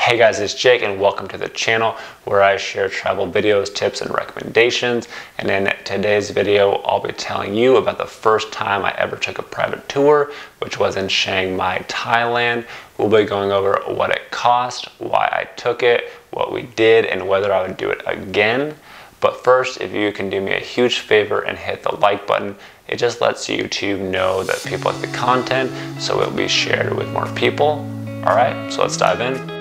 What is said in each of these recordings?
Hey guys, it's Jake and welcome to the channel where I share travel videos, tips, and recommendations. And in today's video, I'll be telling you about the first time I ever took a private tour, which was in Chiang Mai, Thailand. We'll be going over what it cost, why I took it, what we did, and whether I would do it again. But first, if you can do me a huge favor and hit the like button, it just lets YouTube know that people like the content, so it will be shared with more people. All right, so let's dive in.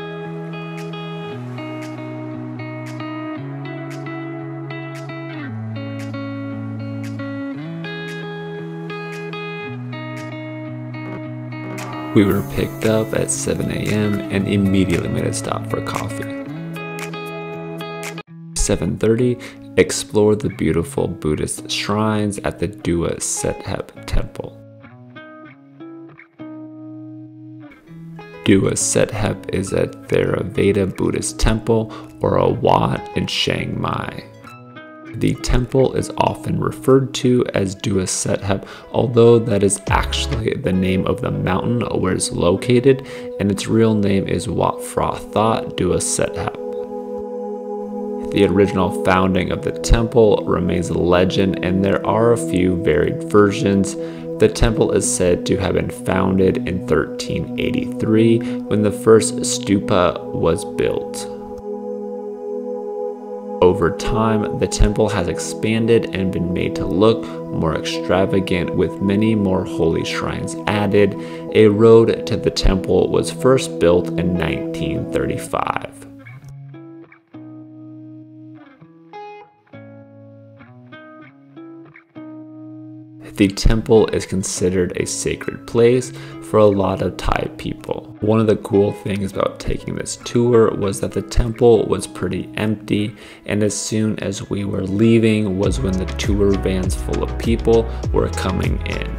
We were picked up at 7 a.m. and immediately made a stop for coffee. 7:30, explore the beautiful Buddhist shrines at the Doi Suthep Temple. Doi Suthep is a Theravada Buddhist temple or a wat in Chiang Mai. The temple is often referred to as Doi Suthep, although that is actually the name of the mountain where it's located, and its real name is Wat Phra Doi Suthep. The original founding of the temple remains a legend, and there are a few varied versions. The temple is said to have been founded in 1383 when the first stupa was built. Over time, the temple has expanded and been made to look more extravagant with many more holy shrines added. A road to the temple was first built in 1935. The temple is considered a sacred place for a lot of Thai people. One of the cool things about taking this tour was that the temple was pretty empty, and as soon as we were leaving was when the tour vans full of people were coming in.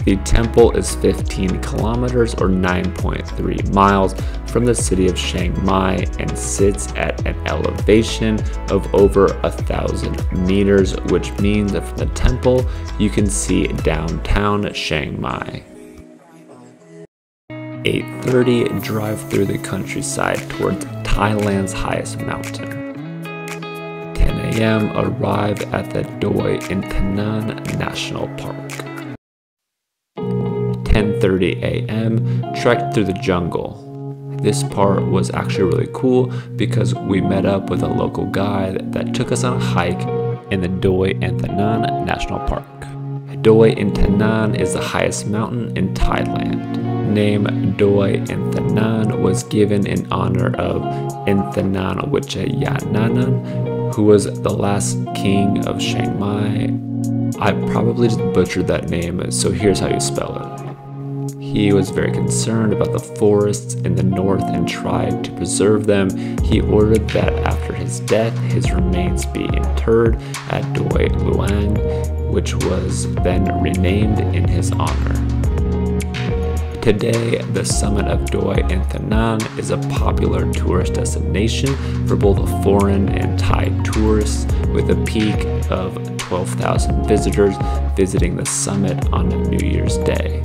The temple is 15 kilometers or 9.3 miles from the city of Chiang Mai and sits at an elevation of over 1,000 meters, which means that from the temple you can see downtown Chiang Mai. 8:30, drive through the countryside towards Thailand's highest mountain. 10 a.m., arrive at the Doi Inthanon National Park. 10:30 a.m., trekked through the jungle. This part was actually really cool because we met up with a local guide that took us on a hike in the Doi Inthanon National Park. Doi Inthanon is the highest mountain in Thailand. Name Doi Inthanon was given in honor of Inthanon Wichayanandan, who was the last king of Chiang Mai. I probably just butchered that name, so here's how you spell it. He was very concerned about the forests in the north and tried to preserve them. He ordered that after his death, his remains be interred at Doi Luang, which was then renamed in his honor. Today, the summit of Doi Inthanon is a popular tourist destination for both foreign and Thai tourists, with a peak of 12,000 visitors visiting the summit on New Year's Day.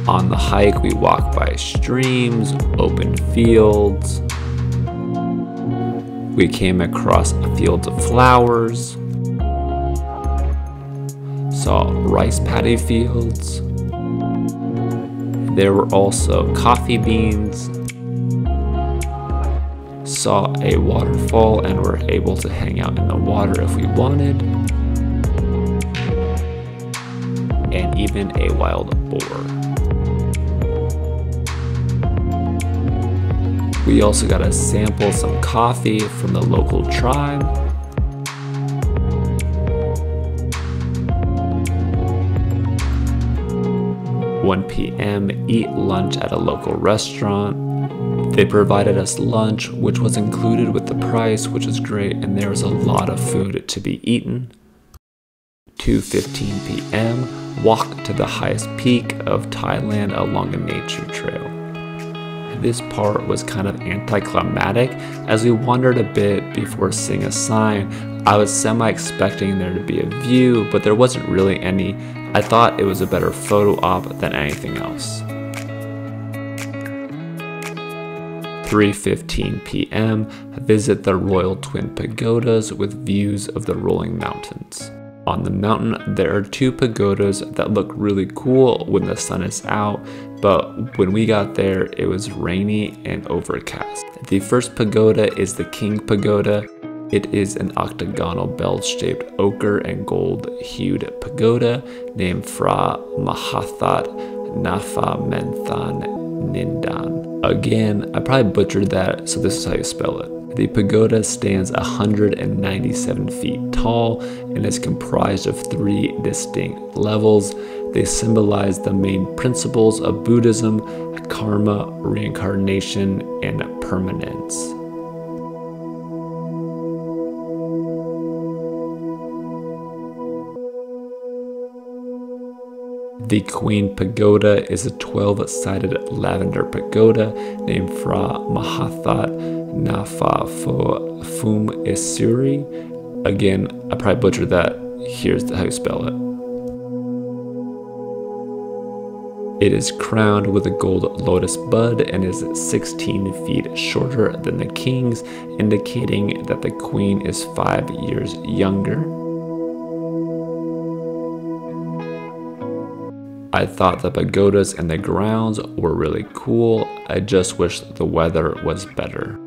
On the hike, we walk by streams, open fields. We came across fields of flowers, saw rice paddy fields. There were also coffee beans, saw a waterfall and were able to hang out in the water if we wanted, and even a wild boar. We also got to sample some coffee from the local tribe. at 1 p.m., eat lunch at a local restaurant. They provided us lunch, which was included with the price, which is great, and there was a lot of food to be eaten. 2:15 p.m., walk to the highest peak of Thailand along a nature trail. This part was kind of anticlimactic as we wandered a bit before seeing a sign. I was semi-expecting there to be a view, but there wasn't really any. I thought it was a better photo op than anything else. 3:15 p.m. Visit the Royal Twin Pagodas with views of the rolling mountains. On the mountain, there are 2 pagodas that look really cool when the sun is out, but when we got there, it was rainy and overcast. The first pagoda is the King Pagoda. It is an octagonal bell-shaped ochre and gold-hued pagoda named Phra Mahathat Nafa Menthan Nindan. Again, I probably butchered that, so this is how you spell it. The pagoda stands 197 feet tall and is comprised of 3 distinct levels. They symbolize the main principles of Buddhism: karma, reincarnation, and permanence. The Queen Pagoda is a 12-sided lavender pagoda named Phra Mahathat Nafa Fum Isuri. Again, I probably butchered that. Here's how you spell it. It is crowned with a gold lotus bud and is 16 feet shorter than the king's, indicating that the queen is 5 years younger. I thought the pagodas and the grounds were really cool. I just wish the weather was better.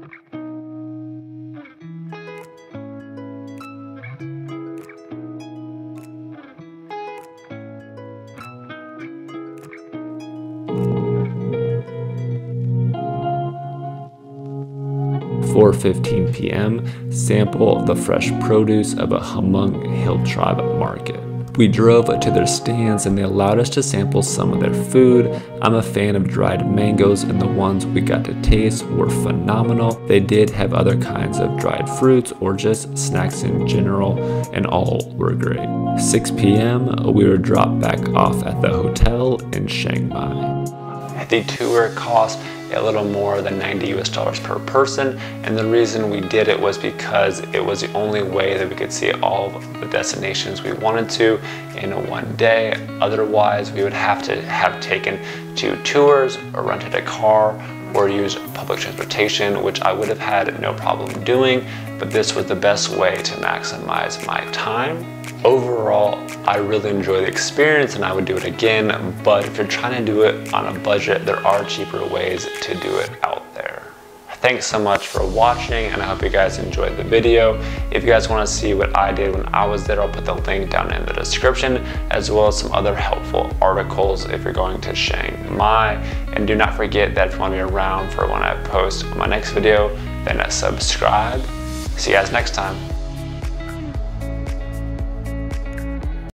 At 4:15 p.m., sample the fresh produce of a Hmong hill tribe market. We drove to their stands and they allowed us to sample some of their food. I'm a fan of dried mangoes and the ones we got to taste were phenomenal. They did have other kinds of dried fruits or just snacks in general, and all were great. 6 p.m. we were dropped back off at the hotel in Chiang Mai. The tour cost a little more than $90 US per person, and the reason we did it was because it was the only way that we could see all of the destinations we wanted to in one day. Otherwise, we would have to have taken 2 tours or rented a car or used public transportation, which I would have had no problem doing, but this was the best way to maximize my time. Overall, I really enjoy the experience and I would do it again, but if you're trying to do it on a budget, there are cheaper ways to do it out there. Thanks so much for watching, and I hope you guys enjoyed the video. If you guys want to see what I did when I was there, I'll put the link down in the description, as well as some other helpful articles if you're going to Chiang Mai. And do not forget that if you want to be around for when I post my next video, then subscribe. See you guys next time.